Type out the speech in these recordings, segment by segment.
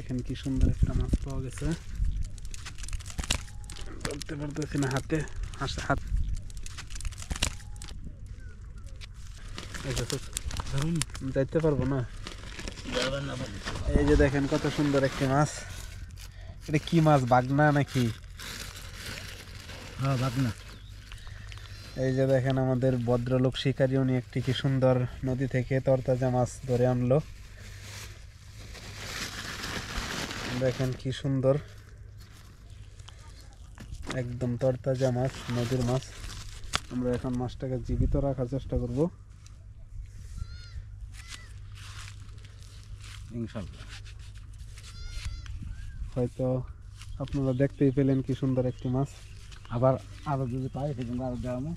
দেখেন কি সুন্দর একটা মাছ পাওয়া গেছে, ধরতে পারতেছি না হাতে, হাত যাইতে পারবো না। এই যে দেখেন কত সুন্দর একটি মাছ, এটা কি মাছ, বাগনা নাকি? হ্যাঁ বাগনা। এই যে দেখেন আমাদের ভদ্রলোক শিকারী, উনি একটি কি সুন্দর নদী থেকে তরতাজা মাছ ধরে আনলো। দেখেন কি সুন্দর, একদম তরতাজা মাছ, নদীর মাছ। আমরা এখন মাছটাকে জীবিত রাখার চেষ্টা করব ইনশাআল্লাহ। হয়তো আপনারা দেখতেই পেলেন কি সুন্দর একটি মাছ। আবার আরো যদি পাই সেজন্য আরো দেখাবো।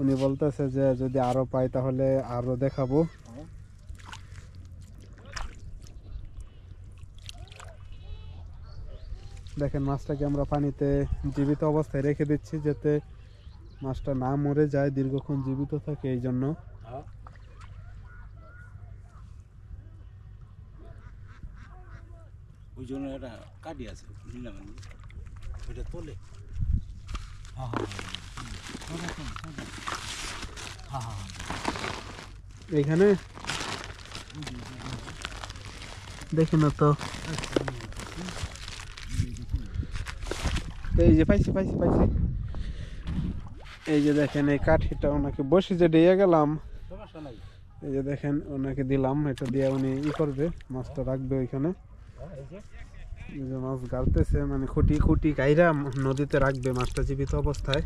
উনি বলতেছে যে যদি আরো পাই তাহলে আরো দেখাবো। দেখেন মাছটাকে আমরা পানিতে জীবিত অবস্থায় রেখে দিচ্ছি যাতে মাছটা না মরে যায়, দীর্ঘক্ষণ জীবিত থাকে, এই জন্য। ওই জন্য এটা কাটি আছে নিলাম, ওইটা তোলে। এইখানে দেখি না তো, এই যে পাইছি পাইছি পাইছি। এই যে দেখেন এই কাঠিটা ওনাকে বসে যে দিয়ে গেলাম, এই যে দেখেন ওনাকে দিলাম, এটা দিয়ে উনি ই করবে, মাছটা রাখবে ওইখানে। এই যে মাছ গাড়তেছে, মানে খুঁটি খুঁটি কাইরা নদীতে রাখবে মাছটা জীবিত অবস্থায়।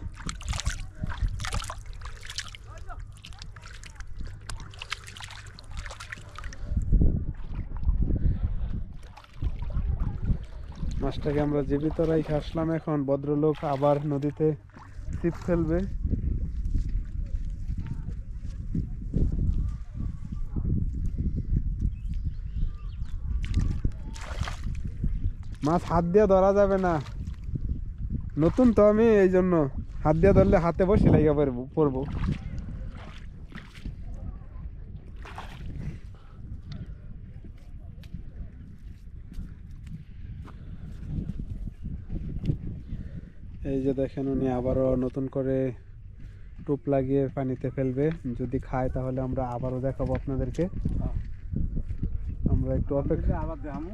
মাছটাকে আমরা জীবিত রেখে আসলাম, এখন ভদ্রলোক আবার নদীতে ছিপ ফেলবে। মাছ হাত দিয়ে ধরা যাবে না, নতুন তো আমি, এই জন্য হাত দিয়ে ধরলে হাতে বসে লাগিয়ে পড়বো। এই যে দেখেন উনি আবারও নতুন করে টোপ লাগিয়ে পানিতে ফেলবে, যদি খায় তাহলে আমরা আবারও দেখাবো আপনাদেরকে। আমরা একটু অপেক্ষা, আবার দেখাবো।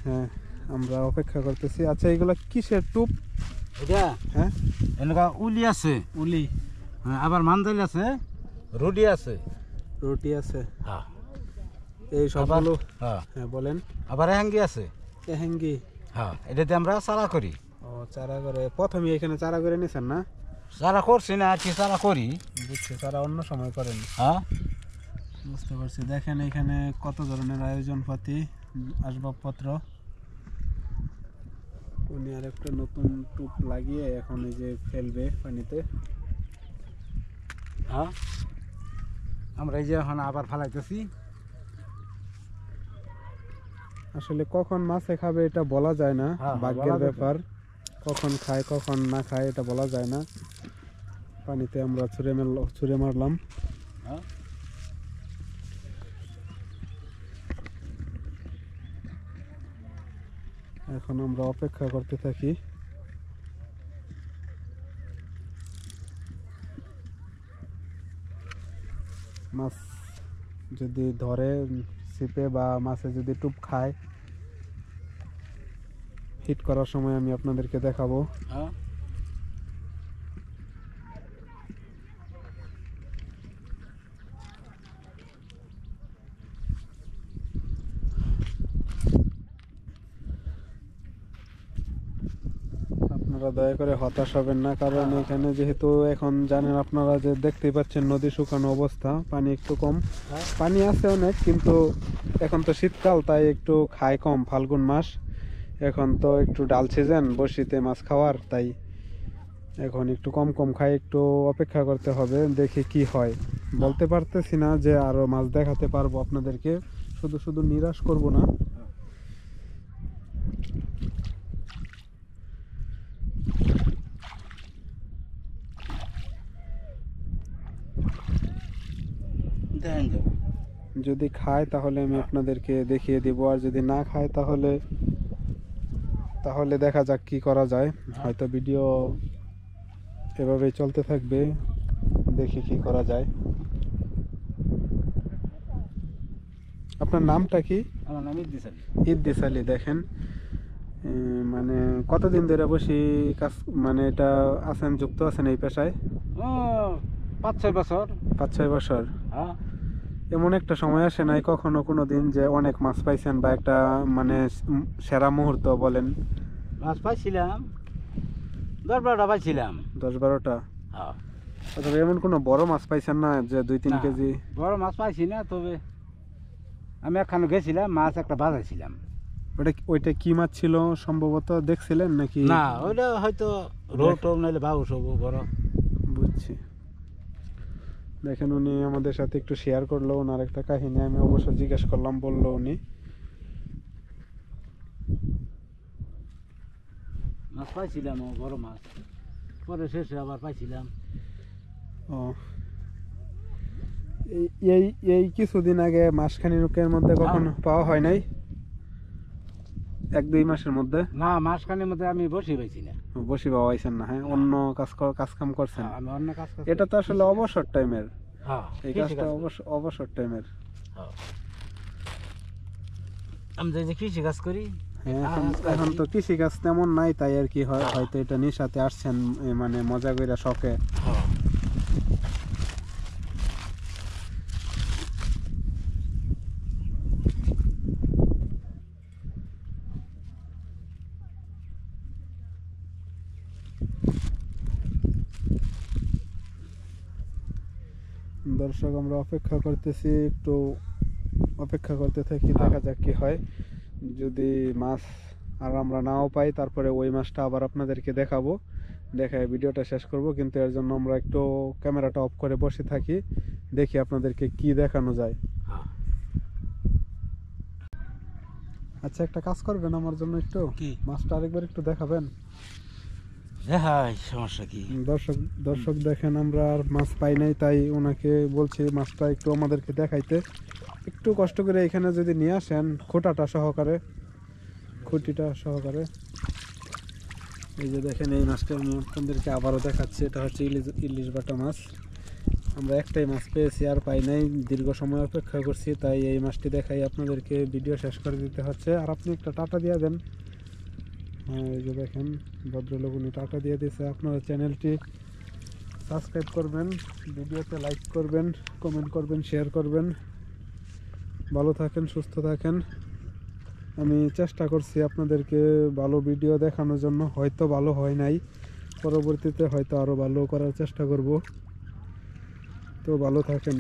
হ্যাঁ আমরা অপেক্ষা করতেছি। আচ্ছা এগুলো কিসের টোপ? এটা হ্যাঁ এনেকা উলি আছে, উলি, হ্যাঁ, আবার মান্দাইল আছে, রুডি আছে, রুটি আছে, হ্যাঁ এই সবগুলো। হ্যাঁ হ্যাঁ বলেন। আবার হ্যাঙ্গি আছে, হ্যাঙ্গি, হ্যাঁ এটাতে আমরা চারা করি। ও চারা করে, প্রথমে এখানে চারা করে নিছেন না? চারা করছি না, কি চারা করি। বুঝছি, চারা অন্য সময় করেন। হ্যাঁ বুঝতে পারছি। দেখেন এখানে কত ধরনের আয়োজনপাতি, আসবাবপত্র। উনি আর একটা নতুন টুপ লাগিয়ে এখন এই যে ফেলবে পানিতে। হ্যাঁ আমরা এই যে এখন আবার ফালাইতেছি। আসলে কখন মাছে খাবে এটা বলা যায় না, হ্যাঁ, ভাগ্যের বলা যায় ব্যাপার। কখন খায় কখন না খায় এটা বলা যায় না। পানিতে আমরা ছুঁড়ে মারলাম। হ্যাঁ এখন আমরা অপেক্ষা করতে থাকি। মাছ যদি ধরে ছিপে বা মাছে যদি টুপ খায়, হিট করার সময় আমি আপনাদেরকে দেখাবো। হ্যাঁ আপনারা দয়া করে হতাশ হবেন না, কারণ এখানে যেহেতু এখন জানেন আপনারা যে দেখতেই পাচ্ছেন নদী শুকানো অবস্থা, পানি একটু কম। পানি আছে অনেক, কিন্তু এখন তো শীতকাল, তাই একটু খায় কম। ফাল্গুন মাস, এখন তো একটু ডাল সিজন, বড়শিতে মাছ খাওয়ার, তাই এখন একটু কম কম খায়। একটু অপেক্ষা করতে হবে, দেখি কি হয়। বলতে পারতেছি না যে আরো মাছ দেখাতে পারবো আপনাদেরকে, শুধু শুধু নিরাশ করব না। দেখেন যাবো। যদি খায় তাহলে আমি আপনাদেরকে দেখিয়ে দিব, আর যদি না খায় তাহলে তাহলে দেখা যাক কি করা যায়। হয়তো ভিডিও এভাবেই চলতে থাকবে, দেখি কি করা যায়। আপনার নামটা কি? আমার নাম ইদ্রিস আলী। ইদ্রিস আলী। দেখেন মানে কতদিন ধরে বসি কাজ, মানে এটা আছেন, যুক্ত আছেন এই পেশায়? ও 5-6 বছর। 5-6 বছর। হ্যাঁ, এমন একটা সময় আসে নাই কখনো কোনো দিন যে অনেক মাছ পাইছেন, বা একটা মানে সেরা মুহূর্ত বলেন? মাছ পাইছিলাম 10-12টা পাইছিলাম। 10-12টা? হ্যাঁ, অথবা এমন কোনো বড় মাছ পাইছেন না যে 2-3 না, কেজি? বড় মাছ পাইছি না, তবে আমি একখানে গেছিলাম, মাছ একটা বাজাইছিলাম। ওইটা কি মাছ ছিল সম্ভবত, দেখছিলেন নাকি? না, ওইটা হয়তো রৌ টৌ নাহলে বাউস হবো বড়। বুঝছি। দেখেন উনি আমাদের সাথে একটু শেয়ার করলো ওনার একটা কাহিনী, আমি অবশ্য জিজ্ঞেস করলাম, বললো উনি। মাছ পাইছিলাম, ও বড় মাছ, পরে শেষে আবার পাইছিলাম। ও, এই এই কিছুদিন আগে মাসখানেকের মধ্যে কখনো পাওয়া হয় নাই? 1-2 মাসের মধ্যে? না, মাসখানের মধ্যে আমি বসে পাইছি না। বসি পাওয়া হয়েছেন না? হ্যাঁ, অন্য কাজ কাম করছেন। আমি অন্য কাজ করছি। এটা তো আসলে অবসর টাইমের, হ্যাঁ, এই কাজটা অবসর টাইমের। হ্যাঁ। আমি যে কৃষি কাজ করি। হ্যাঁ, এখন তো কৃষি কাজ তেমন নাই, তাই আর কি হয়তো এটা নেশাতে আসছেন, মানে মজা কইরা, শখে। হ্যাঁ। দর্শক, আমরা অপেক্ষা করতেছি, একটু অপেক্ষা করতে থাকি, দেখা যাক কি হয়। যদি মাছ আর আমরা নাও পাই, তারপরে ওই মাছটা আবার আপনাদেরকে দেখাবো, দেখায় ভিডিওটা শেষ করব। কিন্তু এর জন্য আমরা একটু ক্যামেরাটা অফ করে বসে থাকি, দেখি আপনাদেরকে কি দেখানো যায়। হ্যাঁ। আচ্ছা, একটা কাজ করবেন আমার জন্য, একটু কি? মাছটা আরেকবার একটু দেখাবেন? হ্যাঁ, সমস্যা কি? দর্শক দেখেন, আমরা আর মাছ পাই নাই, তাই ওনাকে বলছি মাছটা একটু আমাদেরকে দেখাইতে। একটু কষ্ট করে এখানে যদি নিয়ে আসেন, খুঁটিটা সহকারে। এই যে দেখেন, এই মাছটা আমি আপনাদেরকে আবারও দেখাচ্ছি। এটা হচ্ছে ইলিশ বাটা মাছ। আমরা একটাই মাছ পেয়েছি, আর পাই নাই, দীর্ঘ সময় অপেক্ষা করছি, তাই এই মাছটি দেখাই আপনাদেরকে, ভিডিও শেষ করে দিতে হচ্ছে। আর আপনি একটা টাটা দিয়ে দেন। হ্যাঁ, এই যে দেখেন, ভদ্রলোক উনি টাটা দিয়ে দিয়েছে। আপনারা চ্যানেলটি সাবস্ক্রাইব করবেন, ভিডিওতে লাইক করবেন, কমেন্ট করবেন, শেয়ার করবেন। ভালো থাকেন, সুস্থ থাকেন। আমি চেষ্টা করছি আপনাদেরকে ভালো ভিডিও দেখানোর জন্য, হয়তো ভালো হয় নাই, পরবর্তীতে হয়তো আরও ভালো করার চেষ্টা করব। তো ভালো থাকেন।